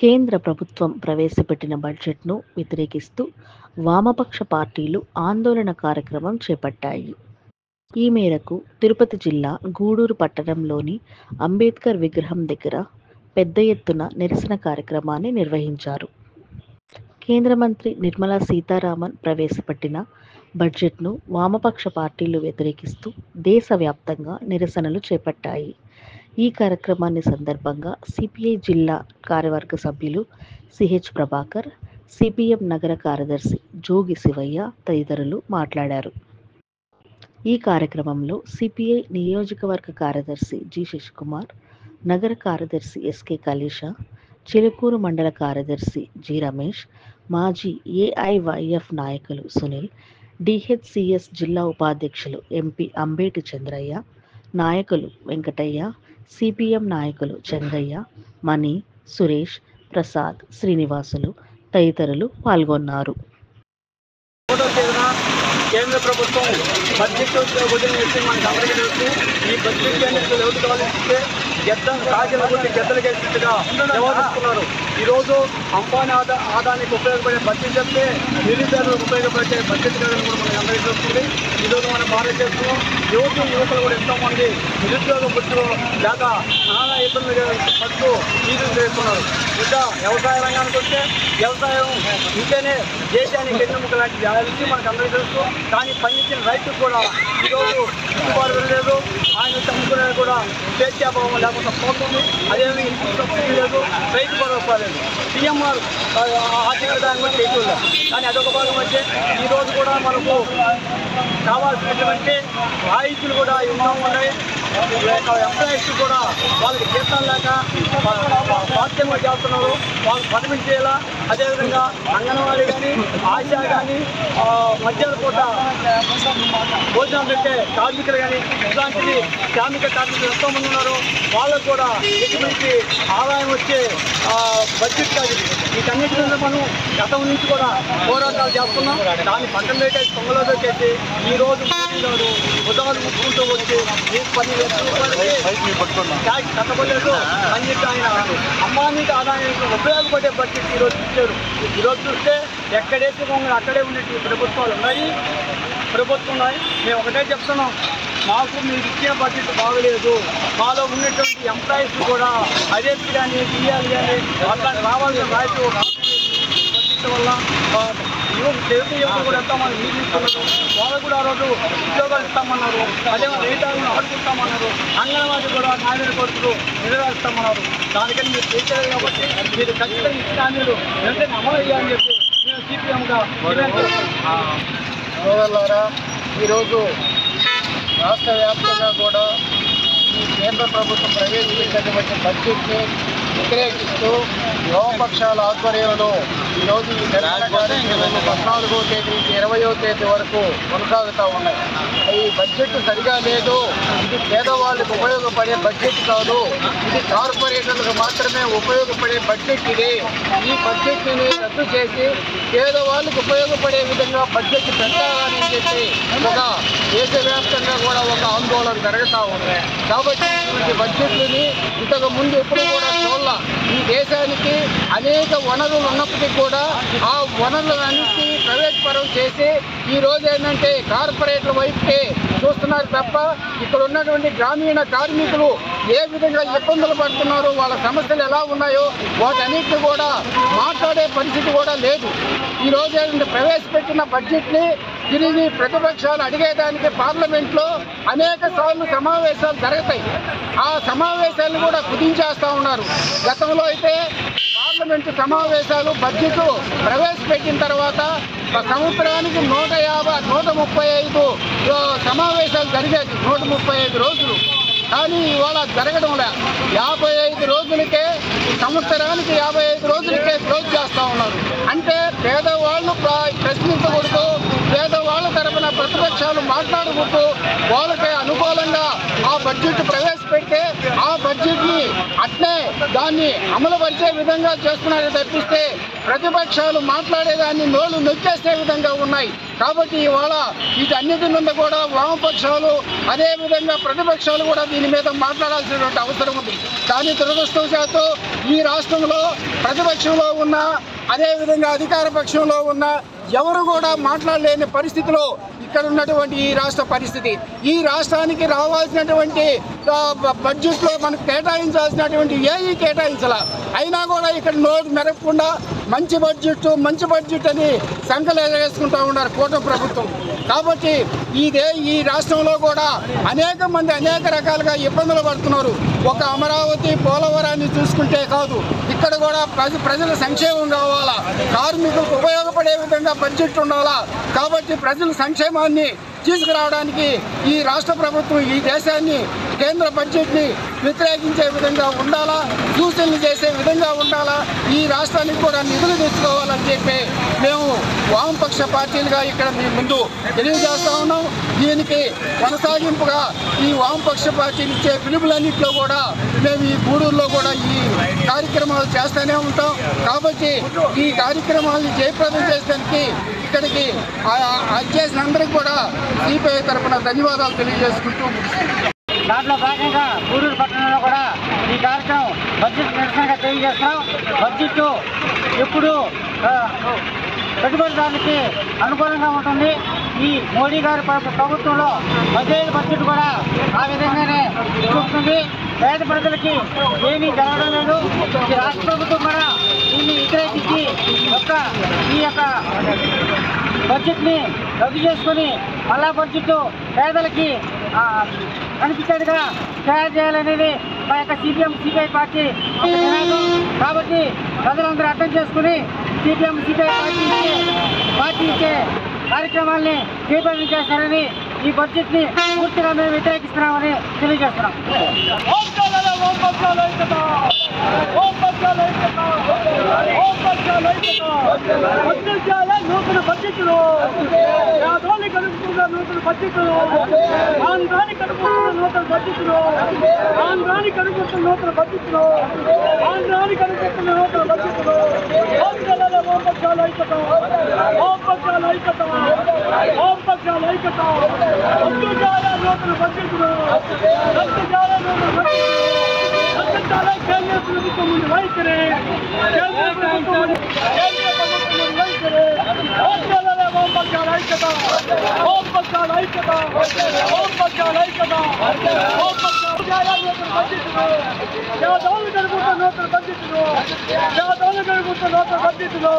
కేంద్ర ప్రభుత్వం ప్రవేశపెట్టిన బడ్జెట్ను వ్యతిరేకిస్తూ వామపక్ష పార్టీలు ఆందోళన కార్యక్రమం చేపట్టాయి. ఈ మేరకు తిరుపతి జిల్లా గూడూరు పట్టణంలోని అంబేద్కర్ విగ్రహం దగ్గర పెద్ద ఎత్తున నిరసన కార్యక్రమాన్ని నిర్వహించారు. కేంద్ర మంత్రి నిర్మలా సీతారామన్ ప్రవేశపెట్టిన బడ్జెట్ను వామపక్ష పార్టీలు వ్యతిరేకిస్తూ దేశవ్యాప్తంగా నిరసనలు చేపట్టాయి. ఈ కార్యక్రమాన్ని సందర్భంగా సిపిఐ జిల్లా కార్యవర్గ సభ్యులు సిహెచ్ ప్రభాకర్, సిపిఎం నగర కార్యదర్శి జోగి శివయ్య తదితరులు మాట్లాడారు. ఈ కార్యక్రమంలో సిపిఐ నియోజకవర్గ కార్యదర్శి జి శశికుమార్, నగర కార్యదర్శి ఎస్కే కలీషా, చిలుకూరు మండల కార్యదర్శి జి రమేష్, మాజీ ఏఐవైఎఫ్ నాయకులు సునీల్, డిహెచ్సిఎస్ జిల్లా ఉపాధ్యక్షులు ఎంపీ అంబేటి చంద్రయ్య, నాయకులు వెంకటయ్య, సిపిఎం నాయకులు చెంగయ్య, మణి, సురేష్, ప్రసాద్, శ్రీనివాసులు తదితరులు పాల్గొన్నారు. కేంద్ర ప్రభుత్వం బడ్జెట్ విడుదల చేసి మనకు అందరికీ తెలుసు. ఈ బడ్జెట్ అనేది ఎవరికి కావాలంటే కాజల గురించి గద్దలు గెలిచినట్టుగా వ్యవహరిస్తున్నారు. ఈరోజు అంబానీ ఆదాయానికి ఉపయోగపడే బడ్జెట్ చెప్తే నిరుపేదలకు ఉపయోగపడే బడ్జెట్ కాదని కూడా మనకు అందరికీ తెలుస్తుంది. ఈరోజు మనం భారతదేశంలో యువకులు కూడా ఎంతోమంది నిరుద్యోగ వృత్తిలో లేక నానా ఇబ్బందులు పడుతూ ఈదులు చేస్తున్నారు. ఇంకా వ్యవసాయ రంగానికి వస్తే వ్యవసాయం ఇంకేనే దేశానికి ఎన్నుముక లాంటి వ్యాధి మనకు అందరికీ తెలుసు. కానీ పండించిన రైతుకు కూడా ఈరోజు గిట్టుబాటు వెళ్ళలేదు. ఆయన వచ్చి అమ్ముకునేది కూడా స్వేచ్ఛాభావం లేకుండా పోతుంది. అదేవిధంగా ఇన్పుట్ సబ్సిడీ లేదు, రైతు భరోసా లేదు, పిఎంఆర్ ఆర్థిక విధానం కూడా చేయలేదు. కానీ అదొక భాగం అయితే ఈరోజు కూడా మనకు కావాల్సినటువంటి రాయితీలు కూడా ఎన్నో ఉన్నాయి. ఎంప్లాయీస్ కూడా వాళ్ళకి జీతాలు లేక బాధ్యంగా చేస్తున్నారు. వాళ్ళు పర్మిట్ చేయాలా. అదేవిధంగా అంగన్వాడీ కానీ ఆశా కానీ మధ్యాహ్న పూట భోజనం పెట్టే కార్మికులు కానీ ఇలాంటివి శ్రామిక కార్మికులు ఎంతోమంది ఉన్నారు. వాళ్ళకు కూడా ఎటువంటి ఆదాయం వచ్చే బడ్జెట్ కాదు. వీటన్నిటి మీద మనం గతం నుంచి కూడా పోరాటాలు చేస్తున్నాం. దాన్ని పక్కన పెట్టేసి పొంగలో పెట్టేసి ఈరోజు మోదీ గారు ఉదాహరణ ముట్టుకుంటూ వచ్చి మీకు 10,000 రూపాయలకి ట్యాక్స్ కట్టబడలేదు అని చెప్పి ఆయన అంబానీకి ఆదాయానికి ఉపయోగపడే బడ్జెట్ ఈరోజు ఇచ్చారు. ఈరోజు చూస్తే ఎక్కడైతే పొంగలు అక్కడే ఉండేవి ప్రభుత్వాలు ఉన్నాయి. మేము ఒకటే చెప్తున్నాం, మాకు మీరు ఇచ్చిన బడ్జెట్ బాగలేదు. మాలో ఉన్నటువంటి ఎంప్లాయీస్ కూడా అరెస్ట్ కానీ తీయాలి కానీ అట్లాంటి రావాల్సిన రాయితీ బడ్జెట్ వల్ల యువకులు కూడా ఎంతోమంది నియమిస్తున్నారు. వాళ్ళకు కూడా ఆ రోజు ఉద్యోగాలు ఇస్తామన్నారు. అదేమో రైతాలను ఆడుకుంటామన్నారు. అంగన్వాడీ కూడా నాయకుల కొడుకులు నెరవేరుస్తామన్నారు. దానికని మీరు చేసేది కాబట్టి మీరు ఖచ్చితంగా ఇచ్చిన హామీలు వెంటనే అమలు చేయాలని చెప్పి మేము సిపిఎంగా సోదరులారా, ఈరోజు రాష్ట్ర వ్యాప్తంగా కూడా ఈ కేంద్ర ప్రభుత్వం ప్రవేశపెట్టినటువంటి బడ్జెట్ని వ్యతిరేకిస్తూ యువపక్షాల ఆధ్వర్యంలో ఈరోజు ఈ నిరసన కార్యక్రమాలు 14వ తేదీ నుంచి 20వ తేదీ వరకు కొనసాగుతూ ఉన్నాయి. ఈ బడ్జెట్ సరిగా లేదు, ఇది పేదవాళ్ళకు ఉపయోగపడే బడ్జెట్ కాదు, ఇది కార్పొరేటర్లకు మాత్రమే ఉపయోగపడే బడ్జెట్ ఇది. ఈ బడ్జెట్ని రద్దు చేసి పేదవాళ్ళకు ఉపయోగపడే విధంగా బడ్జెట్ పెంచాలని చెప్పి ఒక దేశవ్యాప్తంగా కూడా ఒక ఆందోళన జరుగుతూ ఉంది. కాబట్టి ఇటువంటి బడ్జెట్లని ఇంతకు ముందు ఎప్పుడు కూడా చూడాల. ఈ దేశానికి అనేక వనరులు ఉన్నప్పటికీ కూడా ఆ వనరులన్నింటినీ ప్రైవేట్ పరం చేసి ఈ రోజు ఏంటంటే కార్పొరేట్ల వైపుకే చూస్తున్నారు తప్ప ఇక్కడ ఉన్నటువంటి గ్రామీణ కార్మికులు ఏ విధంగా ఇబ్బందులు పడుతున్నారో, వాళ్ళ సమస్యలు ఎలా ఉన్నాయో వాటన్నిటిని కూడా మాట్లాడే పరిస్థితి కూడా లేదు. ఈ రోజు ఏంటంటే ప్రవేశపెట్టిన బడ్జెట్ని తిరిగి ప్రతిపక్షాలు అడిగేదానికి పార్లమెంట్లో అనేక సార్లు సమావేశాలు జరుగుతాయి. ఆ సమావేశాలను కూడా కుదించేస్తూ ఉన్నారు. గతంలో అయితే పార్లమెంటు సమావేశాలు బడ్జెట్ ప్రవేశపెట్టిన తర్వాత సంవత్సరానికి 135 సమావేశాలు జరిగేది, 135 రోజులు. కానీ ఇవాళ జరగడం లే. 55 రోజులకే, సంవత్సరానికి 55 రోజులకే క్లోజ్ చేస్తూ ఉన్నారు. అంటే పేదవాళ్ళు ప్రశ్నించకూడదు, పేదవాళ్ళ తరపున ప్రతిపక్షాలు మాట్లాడకూడదు. వాళ్ళకి అనుకూలంగా ఆ బడ్జెట్ ప్రవేశపెట్టే ఆ బడ్జెట్ని అట్లే దాన్ని అమలుపరిచే విధంగా చేస్తున్నారే తప్పిస్తే ప్రతిపక్షాలు మాట్లాడేదాన్ని నోళ్లు నొక్కేసే విధంగా ఉన్నాయి. కాబట్టి ఇవాళ వీటన్నిటి మీద కూడా వామపక్షాలు అదేవిధంగా ప్రతిపక్షాలు కూడా దీని మీద మాట్లాడాల్సినటువంటి అవసరం ఉంది. కానీ దురదృష్టవశాత్తు ఈ రాష్ట్రంలో ప్రతిపక్షంలో ఉన్న అదేవిధంగా అధికార పక్షంలో ఉన్న ఎవరు కూడా మాట్లాడలేని పరిస్థితిలో ఇక్కడ ఉన్నటువంటి ఈ రాష్ట్ర పరిస్థితి. ఈ రాష్ట్రానికి రావాల్సినటువంటి బడ్జెట్లో మనకు కేటాయించాల్సినటువంటి ఏఈ కేటాయించాల అయినా కూడా ఇక్కడ నోటు మెరగకుండా మంచి బడ్జెట్ అని సంకలు వేసుకుంటూ ఉన్నారు కూటమి ప్రభుత్వం. కాబట్టి ఈ రాష్ట్రంలో కూడా అనేక మంది అనేక రకాలుగా ఇబ్బందులు పడుతున్నారు. ఒక అమరావతి పోలవరాన్ని చూసుకుంటే కాదు, ఇక్కడ కూడా ప్రజల సంక్షేమం కావాలా, కార్మికులకు ఉపయోగపడే విధంగా బడ్జెట్ ఉండాలా. కాబట్టి ప్రజల సంక్షేమాన్ని తీసుకురావడానికి ఈ రాష్ట్ర ప్రభుత్వం ఈ దేశాన్ని కేంద్ర బడ్జెట్ని వ్యతిరేకించే విధంగా ఉండాలా, సూచనలు చేసే విధంగా ఉండాలా, ఈ రాష్ట్రానికి కూడా నిధులు తెచ్చుకోవాలని చెప్పి మేము వామపక్ష పార్టీలుగా ఇక్కడ మీ ముందు తెలియజేస్తా ఉన్నాం. దీనికి కొనసాగింపుగా ఈ వామపక్ష పార్టీలు ఇచ్చే పిలుపులన్నింటిలో కూడా మేము ఈ గూడూరులో కూడా ఈ కార్యక్రమాలు చేస్తూనే ఉంటాం. కాబట్టి ఈ కార్యక్రమాలను జయప్రదం చేసేందుకు ఇక్కడికి చేసిన అందరికీ కూడా సిపిఐ తరఫున ధన్యవాదాలు తెలియజేసుకుంటూ దాంట్లో భాగంగా గూడూరు పట్టణంలో కూడా ఈ కార్యక్రమం బడ్జెట్ నిరసనగా తెలియజేస్తున్నాం. బడ్జెట్ ఎప్పుడు పెట్టుబడిదారులకి అనుకూలంగా ఉంటుంది. ఈ మోడీ గారి ప్రభుత్వంలో బడ్జెట్ కూడా ఆ విధంగానే చూస్తుంది. పేద ప్రజలకి ఏమీ జరగడం లేదు. ఈ రాష్ట్ర ప్రభుత్వం కూడా దీన్ని వ్యతిరేకించి ఈ యొక్క బడ్జెట్ని రద్దు చేసుకుని మళ్ళా బడ్జెట్ పేదలకి కనిపించేట్టుగా తయారు చేయాలనేది మా యొక్క సిపిఐ పార్టీ నినాదం. కాబట్టి ప్రజలందరూ అర్థం చేసుకుని సిపిఐ పార్టీ ఇచ్చే కార్యక్రమాల్ని జయప్రదం చేస్తారని ఈ బడ్జెట్ని పూర్తిగా మేము వ్యతిరేకిస్తున్నామని తెలియజేస్తున్నాం. నూతన బడ్జెట్లు పేదవాళ్ళని కలుపుతున్న నూతన బడ్జెట్లు, ఆంధ్రాన్ని కలుపుతున్న నూతన బడ్జెట్లు, ఆంధ్రాన్ని కలుపుతున్న నూతన బడ్జెట్లు, ఆంధ్రాన్ని కలుపుతున్న నూతన బడ్జెట్లు. వామపక్షాల ఐక్యత, వామపక్షాల ఐక్యత, వామపక్షాల ఐక్యత. రద్దు చేయాలి నూతన బడ్జెట్లు, రద్దు చేయాలి నూతన బడ్జెట్లు, రద్దు చేయాలి కేంద్ర ప్రభుత్వం ముందు వైఖరి, కేంద్ర ప్రభుత్వం వైఖరి. వామపక్షాల ఐక్యత, వామపక్షాల ఐక్యత, వామపక్షాల ఐక్యత. నూతన బడ్జెట్లు, పేదవాళ్ళు కలుపుతున్న నూతన బడ్జెట్లు, పేదవాళ్ళు కలుపుతున్న నూతన బడ్జెట్లు.